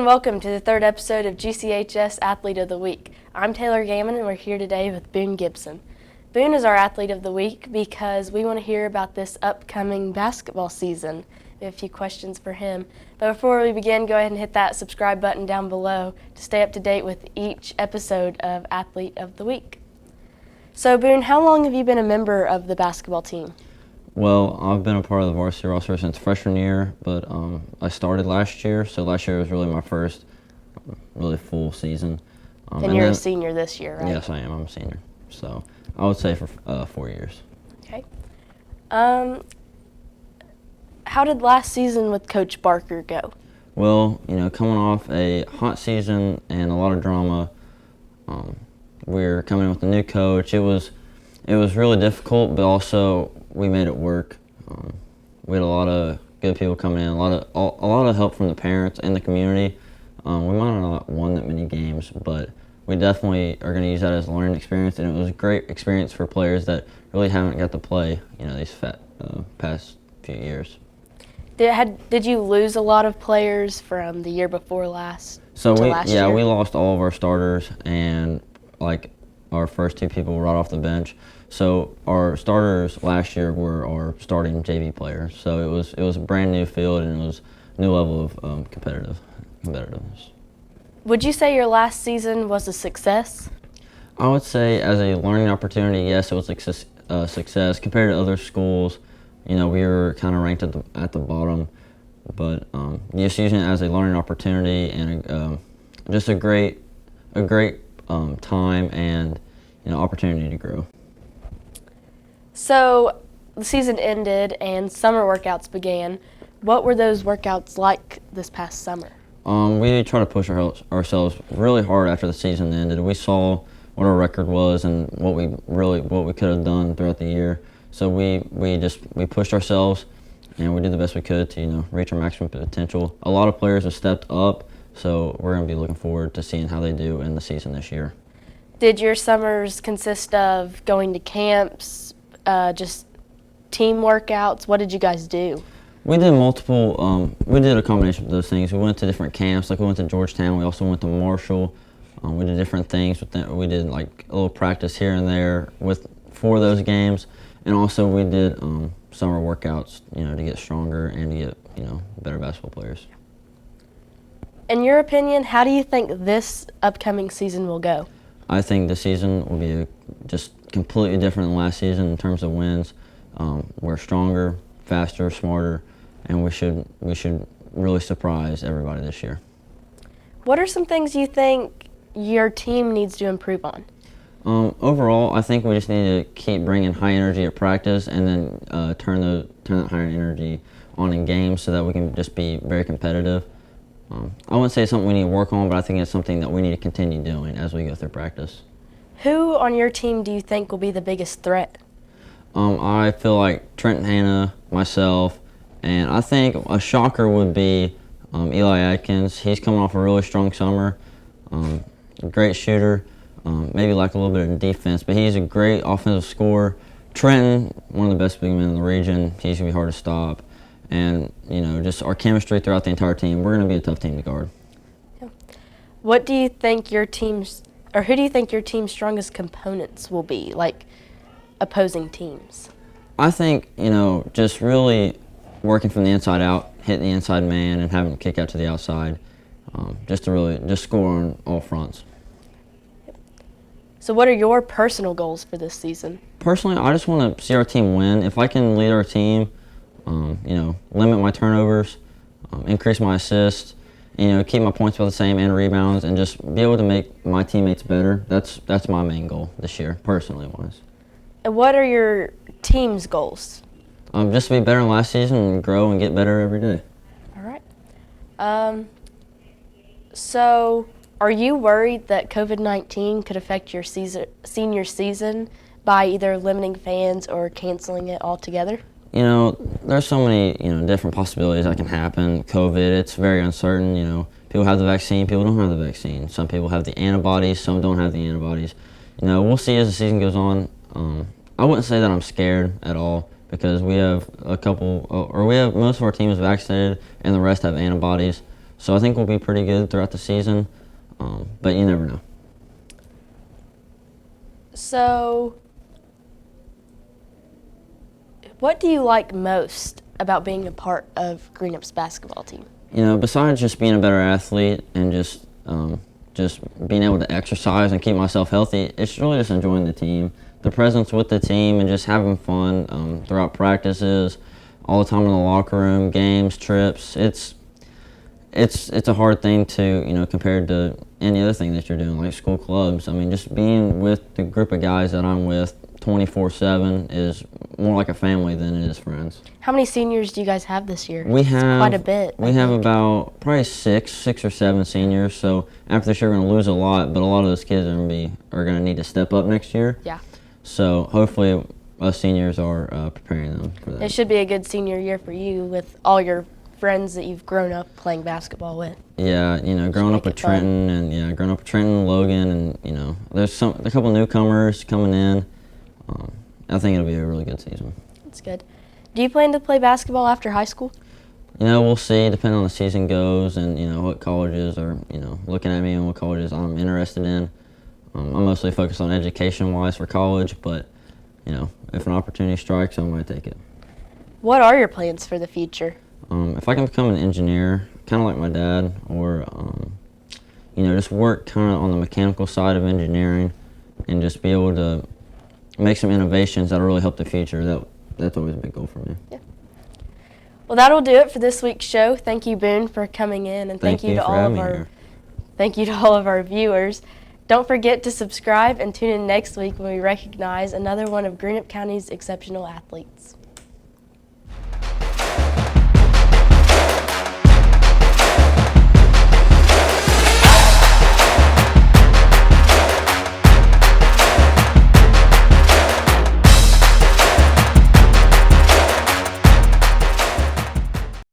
welcome to the third episode of GCHS Athlete of the Week. I'm Taylor Gammon, and we're here today with Boon Gibson. Boon is our Athlete of the Week because we want to hear about this upcoming basketball season. We have a few questions for him. But before we begin, go ahead and hit that subscribe button down below to stay up to date with each episode of Athlete of the Week. So, Boon, how long have you been a member of the basketball team? Well, I've been a part of the varsity roster since freshman year, but I started last year, so last year was really my first really full season. And you're a senior this year, right? Yes, I am. I'm a senior. So I would say for 4 years. Okay. How did last season with Coach Barker go? Well, coming off a hot season and a lot of drama, we're coming in with a new coach. It was really difficult, but also we made it work. We had a lot of good people coming in, a lot of help from the parents and the community. We might have not won that many games, but we definitely are going to use that as a learning experience, and it was a great experience for players that really haven't got to play, these past few years. Did you lose a lot of players from the year before last? So last year? We lost all of our starters and our first two people right off the bench. So our starters last year were our starting JV players. So it was a brand new field, and it was a new level of competitiveness. Would you say your last season was a success? I would say as a learning opportunity, yes, it was a success compared to other schools. We were kind of ranked at the bottom, but just using it as a learning opportunity and just a great time and opportunity to grow. So the season ended and summer workouts began. What were those workouts like this past summer? We tried to push ourselves really hard after the season ended. We saw what our record was and what we could have done throughout the year. So we pushed ourselves, and we did the best we could to reach our maximum potential. A lot of players have stepped up, so we're going to be looking forward to seeing how they do in the season this year. Did your summers consist of going to camps, just team workouts? What did you guys do? We did we did a combination of those things. We went to different camps, like we went to Georgetown. We also went to Marshall. We did different things. We did like a little practice here and there for those games. And also we did summer workouts, to get stronger and to get better basketball players. In your opinion, how do you think this upcoming season will go? I think this season will be just completely different than last season in terms of wins. We're stronger, faster, smarter, and we should really surprise everybody this year. What are some things you think your team needs to improve on? Overall, I think we just need to keep bringing high energy at practice, and then turn that high energy on in games so that we can just be very competitive. I wouldn't say it's something we need to work on, but I think it's something that we need to continue doing as we go through practice. Who on your team do you think will be the biggest threat? I feel like Trenton Hanna, myself, and I think a shocker would be Eli Atkins. He's coming off a really strong summer, great shooter. Maybe like a little bit of defense, but he's a great offensive scorer. Trenton, one of the best big men in the region. He's going to be hard to stop. And, just our chemistry throughout the entire team, we're going to be a tough team to guard. Yeah. What do you think who do you think your team's strongest components will be, like opposing teams? I think, just really working from the inside out, hitting the inside man and having to kick out to the outside, just score on all fronts. So what are your personal goals for this season? Personally, I just want to see our team win. If I can lead our team, limit my turnovers, increase my assists, keep my points about the same and rebounds, and just be able to make my teammates better. That's my main goal this year, personally wise. And what are your team's goals? Just to be better than last season and grow and get better every day. All right. So are you worried that COVID-19 could affect your senior season by either limiting fans or canceling it altogether? There's so many, different possibilities that can happen. COVID, it's very uncertain. People have the vaccine, people don't have the vaccine. Some people have the antibodies, some don't have the antibodies. We'll see as the season goes on. I wouldn't say that I'm scared at all because we have most of our team is vaccinated and the rest have antibodies. So I think we'll be pretty good throughout the season, but you never know. So, what do you like most about being a part of Greenup's basketball team? You know, besides just being a better athlete and just being able to exercise and keep myself healthy, it's really just enjoying the team, the presence with the team, and just having fun throughout practices, all the time in the locker room, games, trips. It's a hard thing to compare to any other thing that you're doing, like school clubs. I mean, just being with the group of guys that I'm with 24/7 is more like a family than it is friends. How many seniors do you guys have this year? We have quite a bit. We have about probably six or seven seniors. So after this year, we're going to lose a lot, but a lot of those kids are going to need to step up next year. Yeah. So hopefully, us seniors are preparing them for that. It should be a good senior year for you with all your friends that you've grown up playing basketball with. Yeah, growing up with Trenton and Logan, and there's a couple newcomers coming in. I think it'll be a really good season. That's good. Do you plan to play basketball after high school? We'll see, depending on the season goes, and what colleges are looking at me and what colleges I'm interested in. I'm mostly focused on education-wise for college, but if an opportunity strikes, I might take it. What are your plans for the future? If I can become an engineer, kind of like my dad, or just work kind of on the mechanical side of engineering, and just be able to make some innovations that'll really help the future. That's always a big goal for me. Yeah. Well, that'll do it for this week's show. Thank you, Boon, for coming in, and thank you to all of our viewers. Don't forget to subscribe and tune in next week when we recognize another one of Greenup County's exceptional athletes.